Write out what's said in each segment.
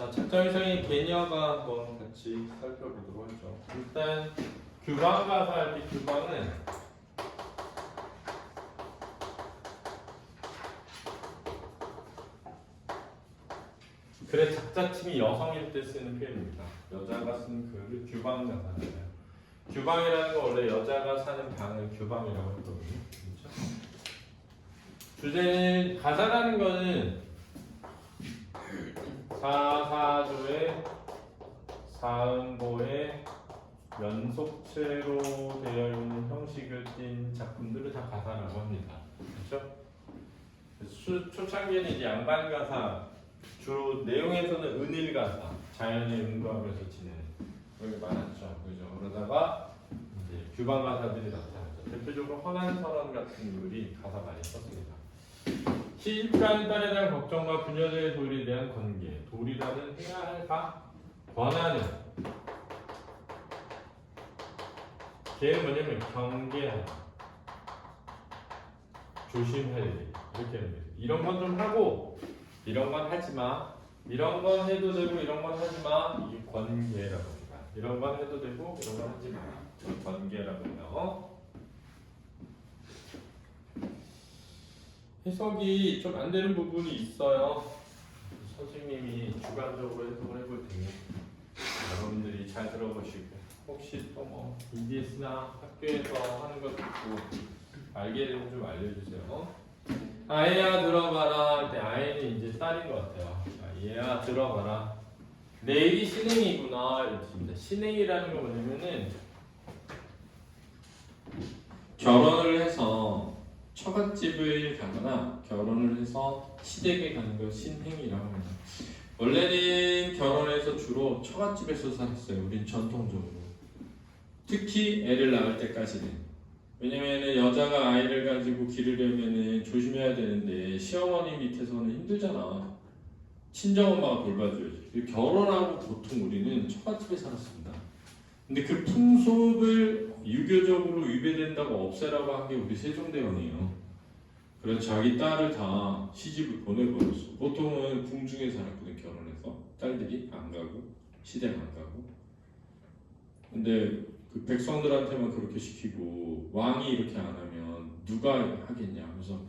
자, 작전상의 개념과 한번 같이 살펴보도록 하죠. 일단 규방 가사할 때 규방은 글의 작자층이 여성일 때 쓰는 표현입니다. 여자가 쓰는 글을 규방 가사라고 해요. 규방이라는 건 원래 여자가 사는 방을 규방이라고 했거든요. 그렇죠? 주제는 가사라는 거는 사사조의 사음보의 연속체로 되어 있는 형식을 띈 작품들을 다 가사라고 합니다. 그렇죠? 초창기에는 이제 양반 가사, 주로 내용에서는 은일 가사, 자연의 음과하면서 지내는 그런 게 많았죠. 그죠? 그러다가 이제 규방 가사들이 나타났죠. 대표적으로 헌안선언 같은 글이 가사 많이 썼습니다. 시집가는 딸에 대한 걱정과 부녀자의 도리에 대한 관계, 도리라는 해야 할 바, 권하는 걔는 뭐냐면 경계하다, 조심해야 돼 이렇게 하는 거예요. 이런 건 좀 하고 이런 건 하지 마, 이런 건 해도 되고 이런 건 하지 마, 이게 권계라고 합니다. 이런 건 해도 되고 이런 건 하지 마, 이게 권계라고 해요. 해석이 좀 안 되는 부분이 있어요. 선생님이 주관적으로 해석을 해볼 테니 여러분들이 잘 들어보시고 혹시 또 뭐 EBS나 학교에서 하는 것 듣고 알게 되면 좀 알려주세요. 아이야 들어봐라. 근데 아이는 이제 딸인 것 같아요. 얘야 들어봐라. 내일이 신행이구나 이렇습니다. 신행이라는 건 뭐냐면은 결혼을 해서 처갓집을 가거나 결혼을 해서 시댁에 가는 걸 신행이라고 합니다. 원래는 결혼해서 주로 처갓집에서 살았어요. 우린 전통적으로. 특히 애를 낳을 때까지는. 왜냐면은 여자가 아이를 가지고 기르려면은 조심해야 되는데 시어머니 밑에서는 힘들잖아. 친정엄마가 돌봐줘야지. 결혼하고 보통 우리는 처갓집에 살았습니다. 근데 그 풍속을 유교적으로 위배된다고 없애라고 한 게 우리 세종대왕이에요. 그래서 자기 딸을 다 시집을 보내버렸어. 보통은 궁중에 살았거든. 결혼해서 딸들이 안 가고 시댁 안 가고. 근데 그 백성들한테만 그렇게 시키고 왕이 이렇게 안 하면 누가 하겠냐 하면서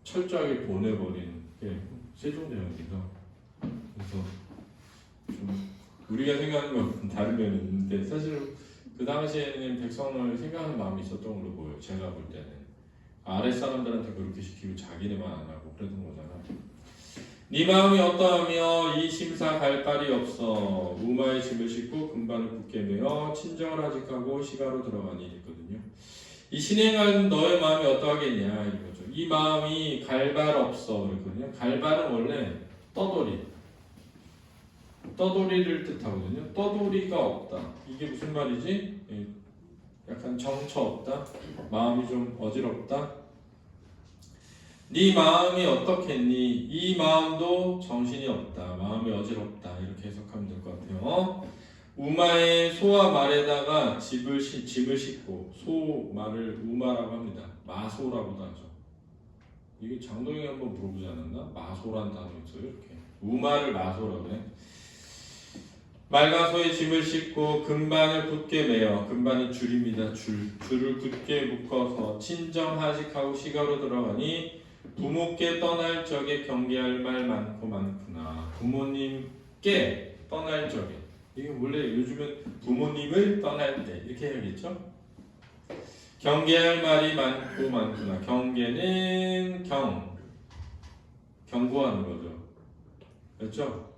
철저하게 보내버린 게 세종대왕이다. 그래서 좀 우리가 생각하는 건 다른 면이 있는데 사실 그 당시에는 백성을 생각하는 마음이 있었던 걸로 보여요. 제가 볼 때는 아랫사람들한테 그렇게 시키고 자기네만 안 하고 그랬던 거잖아. 네 마음이 어떠하며 이 심사 갈 바리 없어. 우마의 짐을 싣고 금반을 굳게 메어 친정을 하직하고 시가로 들어가니 있거든요. 이 신행한 너의 마음이 어떠하겠냐 이거죠. 이 마음이 갈 발 없어 그랬거든요. 갈 발은 원래 떠돌이를 뜻하거든요. 떠돌이가 없다. 이게 무슨 말이지? 약간 정처 없다. 마음이 좀 어지럽다. 네 마음이 어떻겠니? 이 마음도 정신이 없다. 마음이 어지럽다. 이렇게 해석하면 될 것 같아요. 우마의 소와 말에다가 짐을 싣고 소 말을 우마라고 합니다. 마소라고도 하죠. 이게 장동영이 한번 물어보지 않았나? 마소란 단어 있어요. 이렇게 우마를 마소라고 해. 말과 소의 짐을 싣고 금반을 굳게 매어, 금반은 줄입니다. 줄을 굳게 묶어서 친정하직하고 시가로 들어가니 부모께 떠날 적에 경계할 말 많고 많구나. 부모님께 떠날 적에, 이게 원래 요즘은 부모님을 떠날 때 이렇게 해야겠죠? 경계할 말이 많고 많구나. 경계는 경고하는 거죠. 그렇죠?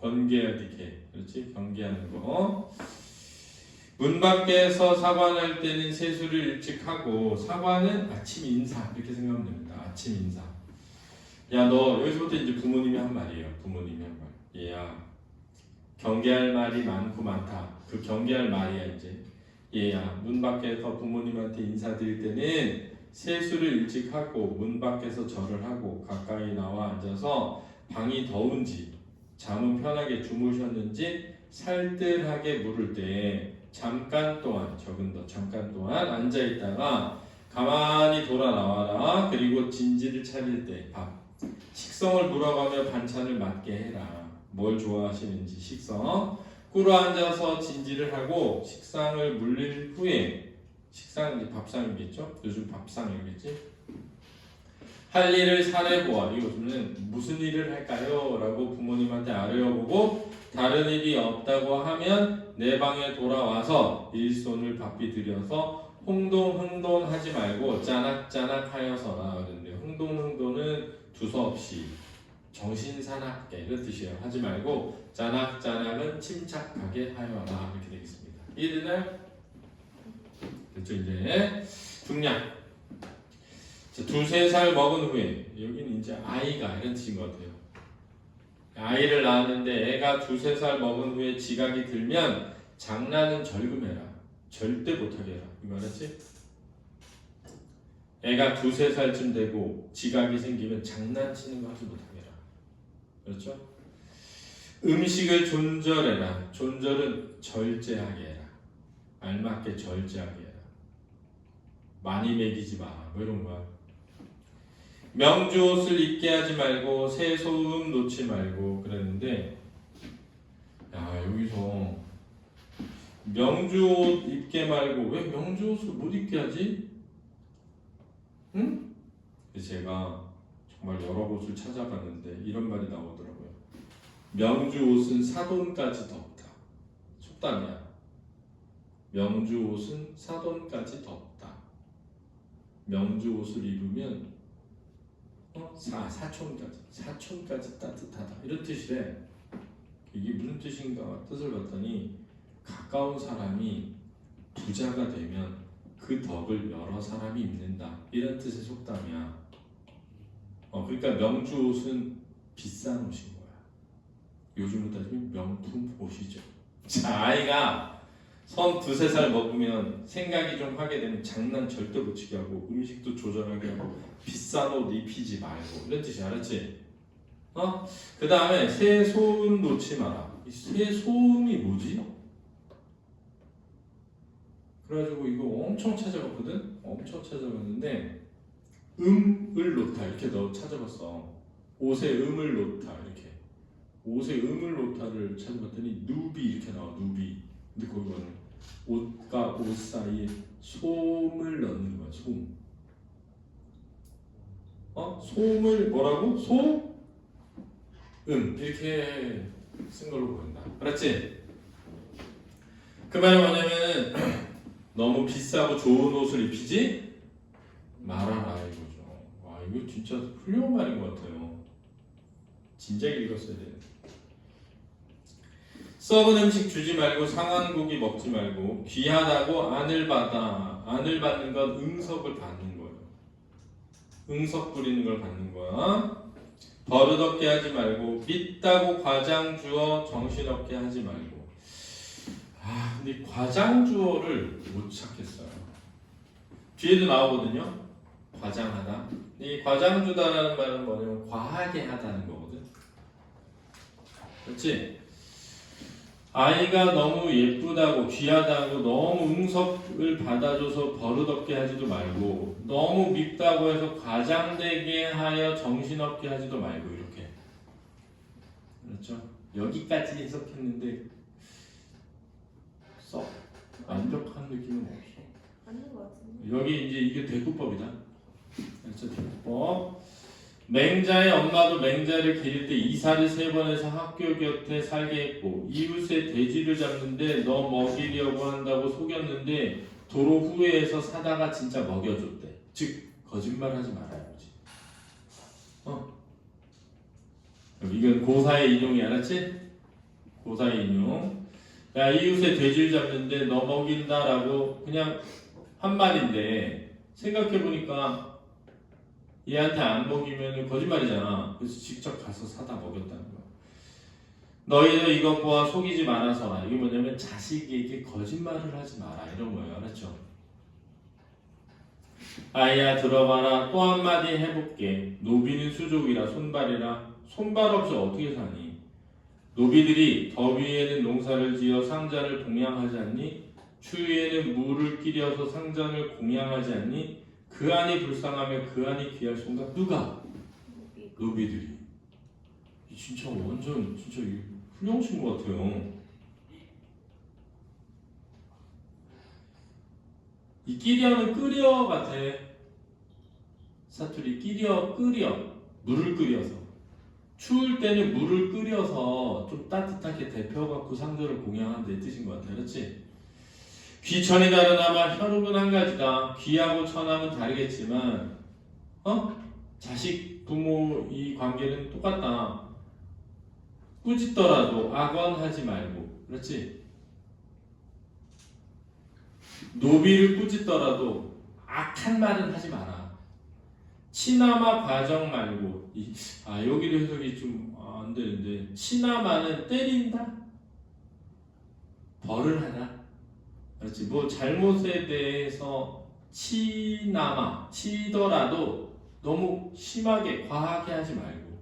권계할 때 그렇지? 경계하는 거. 문 밖에서 사관할 때는 세수를 일찍 하고, 사관은 아침 인사 이렇게 생각하면 됩니다. 아침 인사. 야 너 여기서부터 이제 부모님이 한 말이에요. 부모님이 한 말. 얘야 경계할 말이 많고 많다. 그 경계할 말이야 이제. 얘야 문 밖에서 부모님한테 인사드릴 때는 세수를 일찍 하고 문 밖에서 절을 하고 가까이 나와 앉아서 방이 더운지 잠은 편하게 주무셨는지 살뜰하게 물을 때 잠깐 동안 잠깐 동안 앉아 있다가 가만히 돌아 나와라. 그리고 진지를 차릴 때 밥 식성을 물어가며 반찬을 맞게 해라. 뭘 좋아하시는지 식성. 꿇어 앉아서 진지를 하고 식상을 물릴 후에 식상이 밥상이겠죠? 요즘 밥상이겠지? 할 일을 살해보아 이것은 무슨 일을 할까요? 라고 부모님한테 아뢰어보고 다른 일이 없다고 하면 내 방에 돌아와서 일손을 바삐 들여서 흥돈흥돈하지 말고 짜낙짜낙 하여서라. 그런데 흥돈흥돈은 두서없이 정신사납게 이런 뜻이에요. 하지 말고 짜낙짜낙은 침착하게 하여라. 이렇게 되겠습니다. 이해되나요? 됐죠? 이제 중량. 두세 살 먹은 후에 여기는 이제 아이가 이런 뜻인 것 같아요. 아이를 낳았는데 애가 두세 살 먹은 후에 지각이 들면 장난은 절금해라. 절대 못하게 해라. 이거 알았지? 애가 두세 살쯤 되고 지각이 생기면 장난치는 거 하지 못하게 해라. 그렇죠? 음식을 존절해라. 존절은 절제하게 해라. 알맞게 절제하게 해라. 많이 먹이지 마라. 뭐 이런 거야. 명주 옷을 입게 하지 말고 새 소음 놓지 말고 그랬는데, 야 여기서 명주 옷 입게 말고 왜 명주 옷을 못 입게 하지? 응? 제가 정말 여러 곳을 찾아봤는데 이런 말이 나오더라고요. 명주 옷은 사돈까지 덥다. 속담이야. 명주 옷은 사돈까지 덥다. 명주 옷을 입으면 사촌까지 따뜻하다 이런 뜻이래. 이게 무슨 뜻인가 뜻을 봤더니 가까운 사람이 부자가 되면 그 덕을 여러 사람이 입는다 이런 뜻의 속담이야. 그러니까 명주 옷은 비싼 옷인 거야. 요즘으로 따지면 명품 옷이죠. 자, 아이가 선 두세 살 먹으면 생각이 좀 하게 되면 장난 절대 못 치게 하고 음식도 조절하게 하고 비싼 옷 입히지 말고 이런 뜻이 알았지? 그 다음에 새 소음 놓지 마라. 이 새 소음이 뭐지? 그래가지고 이거 엄청 찾아봤거든? 엄청 찾아봤는데 음을 놓다 이렇게 너 찾아봤어. 옷에 음을 놓다 이렇게 옷에 음을 놓다를 찾아봤더니 누비 이렇게 나와. 누비. 근데 거기는 옷과 옷 사이에 솜을 넣는 거야. 솜. 솜을 뭐라고? 이렇게 쓴 걸로 보인다. 알았지? 그 말은 뭐냐면 너무 비싸고 좋은 옷을 입히지 말아라 이거죠. 와 이거 진짜 훌륭한 말인 것 같아요. 진작 읽었어야 돼. 썩은 음식 주지 말고 상한 고기 먹지 말고 귀하다고 안을 받는 건 응석을 받는 거예요. 응석 부리는 걸 받는 거야. 버릇없게 하지 말고 믿다고 과장 주어 정신없게 하지 말고. 근데 과장 주어를 못 찾겠어요. 뒤에도 나오거든요. 과장하다. 이 과장 주다라는 말은 뭐냐면 과하게 하다는 거거든. 그렇지? 아이가 너무 예쁘다고 귀하다고 너무 응석을 받아줘서 버릇없게 하지도 말고 너무 밉다고 해서 과장되게 하여 정신없게 하지도 말고 이렇게. 그렇죠? 여기까지 해석했는데 썩 완벽한 느낌은 없어. 맞는 것 같은데. 여기 이제 이게 대구법이다. 그렇죠? 대구법. 맹자의 엄마도 맹자를 기를 때 이사를 3번 해서 학교 곁에 살게 했고 이웃의 돼지를 잡는데 너 먹이려고 한다고 속였는데 도로 후회해서 사다가 진짜 먹여줬대. 즉 거짓말하지 말아야지. 이건 고사의 인용이 알았지? 고사의 인용. 야 이웃의 돼지를 잡는데 너 먹인다라고 그냥 한 말인데 생각해보니까 얘한테 안 먹이면 거짓말이잖아. 그래서 직접 가서 사다 먹였다는 거야. 너희도 이것 보아 속이지 말아서라. 이게 뭐냐면 자식에게 거짓말을 하지 마라 이런 거예요. 알았죠? 아이야 들어봐라. 또 한마디 해볼게. 노비는 수족이라 손발이라. 손발 없이 어떻게 사니? 노비들이 더위에는 농사를 지어 상자를 동양하지 않니? 추위에는 물을 끼려서 상전을 공양하지 않니? 그 안이 불쌍하며 그 안이 귀할 순간 누가? 노비들이. 진짜 완전 진짜 훌륭하신 것 같아요. 이 끼려는 끓여 같아. 사투리 끼려 끓여 물을 끓여서 추울 때는 물을 끓여서 좀 따뜻하게 데펴갖고 상대를 공양하는 데 뜻인 것 같아. 그렇지? 귀천이 다르나마 혈육은 한 가지다. 귀하고 천함은 다르겠지만 자식 부모 이 관계는 똑같다. 꾸짖더라도 악언하지 말고 그렇지? 노비를 꾸짖더라도 악한 말은 하지 마라. 치나마 과정 말고 여기도 해석이 좀 안 되는데 치나마는 때린다? 벌을 하다? 그렇지. 뭐 잘못에 대해서 치더라도 너무 심하게 과하게 하지 말고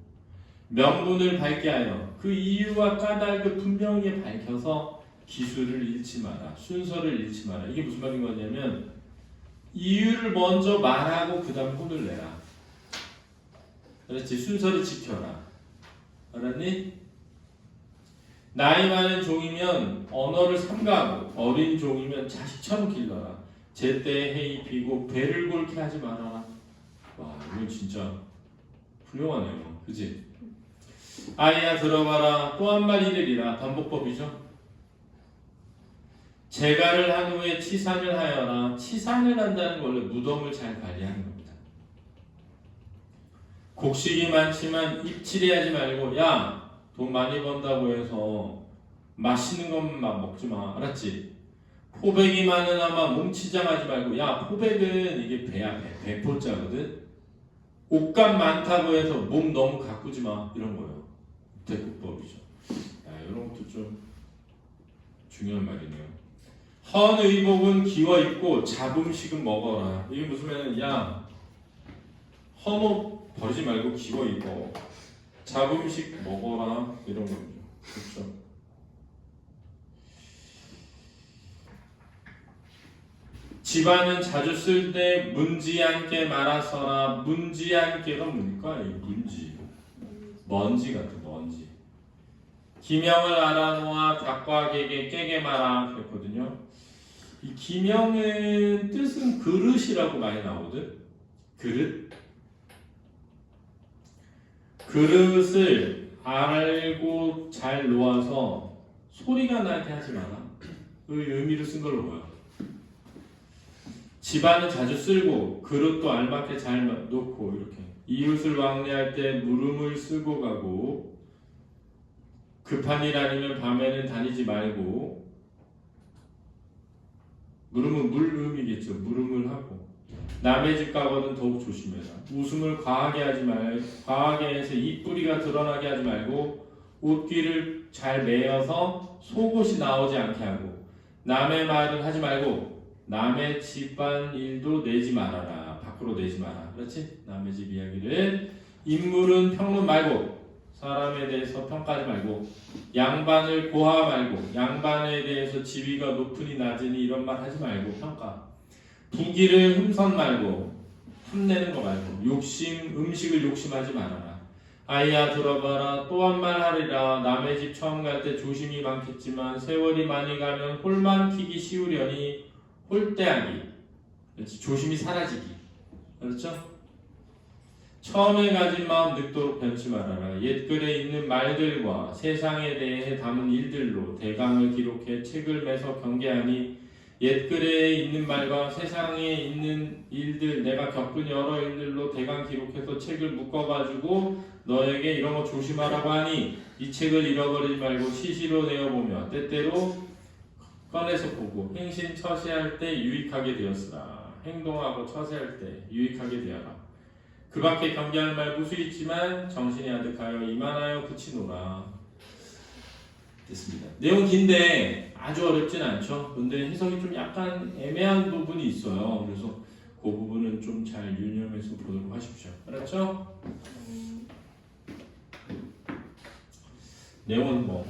명분을 밝게 하여 그 이유와 까닭을 분명히 밝혀서 기술을 잃지 마라. 순서를 잃지 마라. 이게 무슨 말인 거냐면 이유를 먼저 말하고 그 다음 혼을 내라. 그렇지. 순서를 지켜라. 알았니? 나이 많은 종이면 언어를 삼가하고 어린 종이면 자식처럼 길러라. 제때 해입히고 배를 골게 하지 말아라. 와, 이건 진짜 훌륭하네요. 그치? 아이야 들어봐라. 또 한 말 이르리라. 반복법이죠. 재가를 한 후에 치산을 하여라. 치산을 한다는 건 원래 무덤을 잘 관리하는 겁니다. 곡식이 많지만 입칠이하지 말고 야 돈 많이 번다고 해서 맛있는 것만 먹지 마. 알았지? 포백이 많으나마 몸치장하지 말고 야 포백은 이게 배야 배포자거든. 옷값 많다고 해서 몸 너무 가꾸지 마. 이런 거예요. 대국법이죠. 이런 것도 좀 중요한 말이네요. 헌의복은 기워 입고 잡음식은 먹어라. 이게 무슨 말이냐면 야 헌옷 버리지 말고 기워 입어. 잡음식 먹어라. 이런 거죠. 그렇죠. 집안은 자주 쓸 때 문지 않게 말아서라. 문지 않게가 뭡니까? 이 문지. 먼지 같은 먼지. 기명을 알아놓아 닭과 개게 깨게 마라. 그랬거든요. 이 기명의 뜻은 그릇이라고 많이 나오거든. 그릇. 그릇을 알고 잘 놓아서 소리가 나게 하지 마라. 그 의미를 쓴 걸로 보여. 집안은 자주 쓸고 그릇도 알맞게 잘 놓고 이렇게 이웃을 왕래할 때 물음을 쓰고 가고 급한 일 아니면 밤에는 다니지 말고 물음은 물음이겠죠. 물음을 하고 남의 집 가거든 더욱 조심해라. 웃음을 과하게 하지 과하게 해서 입뿌리가 드러나게 하지 말고 옷귀를 잘 매어서 속옷이 나오지 않게 하고 남의 말은 하지 말고 남의 집안 일도 내지 말아라. 밖으로 내지 마라. 그렇지? 남의 집 이야기를 인물은 평론 말고 사람에 대해서 평가하지 말고 양반을 고하 말고 양반에 대해서 지위가 높으니 낮으니 이런 말 하지 말고 평가 부기를 흠선 말고 탐내는 거 말고 음식을 욕심하지 말아라. 아이야 들어봐라. 또 한 말 하리라. 남의 집 처음 갈 때 조심이 많겠지만 세월이 많이 가면 홀만 키기 쉬우려니 홀대하기. 그렇지. 조심이 사라지기. 그렇죠? 처음에 가진 마음 늙도록 변치 말아라. 옛글에 있는 말들과 세상에 대해 담은 일들로 대강을 기록해 책을 매서 경계하니 옛글에 있는 말과 세상에 있는 일들 내가 겪은 여러 일들로 대강 기록해서 책을 묶어가지고 너에게 이런 거 조심하라고 하니 이 책을 잃어버리지 말고 시시로 내어보며 때때로 꺼내서 보고 행신 처세할 때 유익하게 되었으라. 행동하고 처세할 때 유익하게 되어라. 그 밖에 경계할 말 무수 있지만 정신이 아득하여 이만하여 그치노라. 됐습니다. 내용 긴데 아주 어렵진 않죠. 근데 해석이 좀 약간 애매한 부분이 있어요. 그래서 그 부분은 좀 잘 유념해서 보도록 하십시오. 알았죠? 내용은 뭐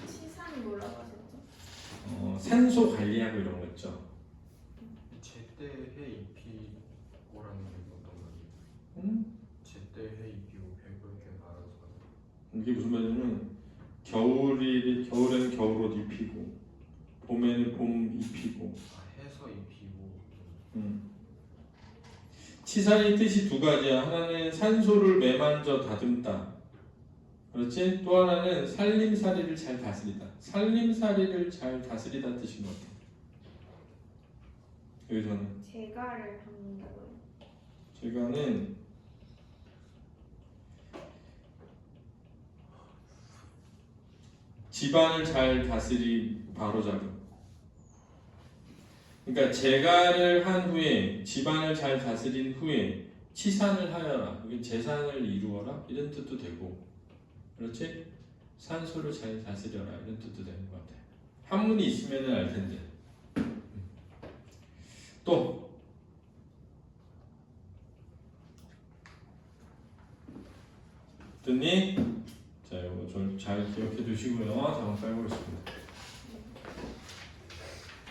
치산이 뭐라고 하셨죠? 산소 관리하고 이런 거 있죠. 제때 해 입히고라는 게 어떤 말이에요? 제때 해 입히고 배불게 말아서 이게 무슨 말이냐면 겨울에는 겨울옷 입히고 봄에는 봄 입히고. 해서 입히고. 치산의 뜻이 두 가지야. 하나는 산소를 매만져 다듬다. 그렇지? 또 하나는 살림살이를 잘 다스리다. 살림살이를 잘 다스리다 뜻인 것 같아. 여기서는 제가를 한다고요. 제가는 집안을 잘 바로잡음. 그러니까 제가를 한 후에 집안을 잘 다스린 후에 치산을 하여라. 이게 재산을 이루어라. 이런 뜻도 되고, 그렇지? 산소를 잘 다스려라. 이런 뜻도 되는 것 같아. 한문이 있으면 알 텐데. 또 듣니? 자, 이거 좀 잘 기억해 두시고요. 다음 깔고 있습니다.